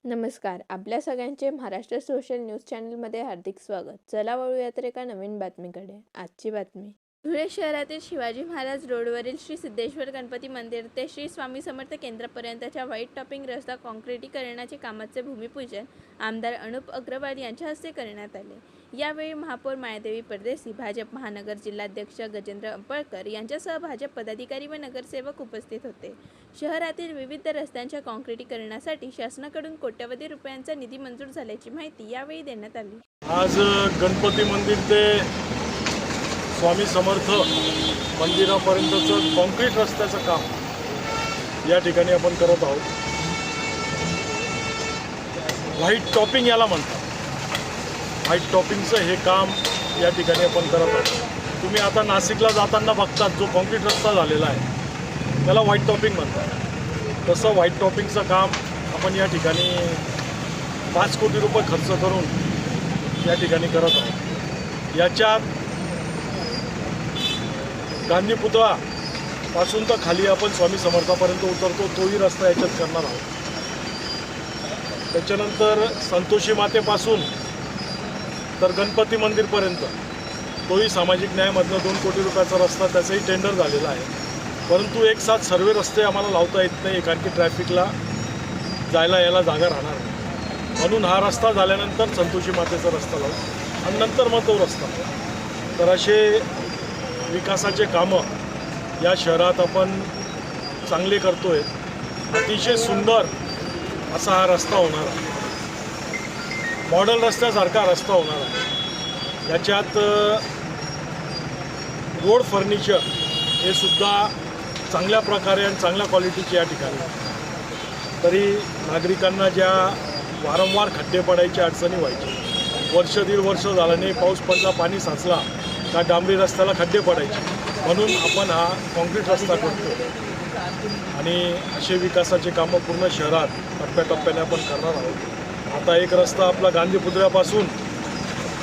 नमस्कार. आपल्या सगळ्यांचे महाराष्ट्र सोशल न्यूज चॅनलमध्ये हार्दिक स्वागत. चला वळूया तर एका नवीन बातमीकडे. आजची बातमी. धुळे शहरातील शिवाजी महाराज रोडवरील श्री सिद्धेश्वर गणपती मंदिर ते श्री स्वामी समर्थ केंद्रापर्यंतच्या व्हाईट टॉपिंग रस्ता काँक्रिटीकरणाचे कामाचे भूमिपूजन आमदार अनुप अग्रवाल यांच्या हस्ते करण्यात आले. यावेळी महापौर मायादेवी परदेशी, भाजप महानगर जिल्हाध्यक्ष गजेंद्र अंपळकर यांच्यासह भाजप पदाधिकारी व नगरसेवक उपस्थित होते. शहरातील विविध रस्त्यांच्या काँक्रिटीकरणासाठी शासनाकडून कोट्यवधी रुपयांचा निधी मंजूर झाल्याची माहिती यावेळी देण्यात आली. आज गणपती मंदिर ते स्वामी समर्थ मंदिरापर्यंतचं कॉन्क्रीट रस्त्याचं काम या ठिकाणी आपण करत आहोत. व्हाईट टॉपिंग याला म्हणतात. व्हाईट टॉपिंगचं हे काम या ठिकाणी आपण करत आहोत. तुम्ही आता नाशिकला जाताना बघतात जो कॉन्क्रीट रस्ता झालेला आहे त्याला व्हाईट टॉपिंग म्हणतात. तसं व्हाईट टॉपिंगचं काम आपण या ठिकाणी 5 कोटी रुपये खर्च करून या ठिकाणी करत आहोत. याच्यात गांधी पुतळापासून तर खाली आपण स्वामी समर्थापर्यंत उतरतो तोही रस्ता याच्यात करणार आहोत. त्याच्यानंतर संतोषी मातेपासून तर गणपती मंदिरपर्यंत तोही सामाजिक न्यायामधनं 2 कोटी रुपयाचा रस्ता, त्याचंही टेंडर झालेलं आहे. परंतु एक साथ सर्व रस्ते आम्हाला लावता येत नाही कारण की ट्रॅफिकला जायला यायला जागा राहणार नाही. म्हणून हा रस्ता झाल्यानंतर संतोषी मातेचा रस्ता लावू आणि नंतर मग तो रस्ता. तर असे विकासाचे कामं या शहरात आपण चांगले करतो आहे. अतिशय सुंदर असा हा रस्ता होणार आहे. मॉडेल रस्त्यासारखा रस्ता होणार आहे. याच्यात रोड फर्निचर हे सुद्धा चांगल्या प्रकारे आणि चांगल्या क्वालिटीचे या ठिकाणी. तरी नागरिकांना ज्या वारंवार खड्डे पडायची अडचणी व्हायची, वर्ष दीड वर्ष झालं नाही, पाऊस पडला, पाणी साचला का डांबरी रस्त्याला खड्डे पडायचे, म्हणून आपण हा कॉन्क्रीट रस्ता करतो. आणि असे विकासाचे कामं पूर्ण शहरात टप्प्याटप्प्याने आपण करणार आहोत. आता एक रस्ता आपला गांधी पुतळ्यापासून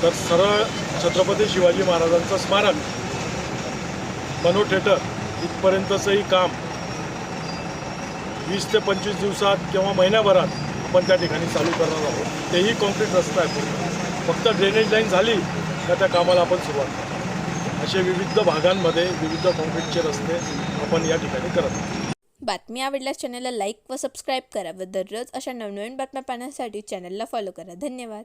तर सरळ छत्रपती शिवाजी महाराजांचं स्मारक मनो थिएटर इथपर्यंतचंही काम 20 ते 25 दिवसात किंवा महिन्याभरात आपण त्या ठिकाणी चालू करणार आहोत. तेही कॉन्क्रीट रस्ता आहे पूर्ण. फक्त ड्रेनेज लाईन झाली का त्या कामाला आपण सुरुवात करतो. असे विविध भागांमध्ये विविध कॉन्क्रीटचे रस्ते आपण या ठिकाणी करत आहोत. बातमी आवडल्यास चॅनलला लाईक व सबस्क्राईब करा व दररोज अशा नवनवीन बातम्या पाहण्यासाठी चॅनलला फॉलो करा. धन्यवाद.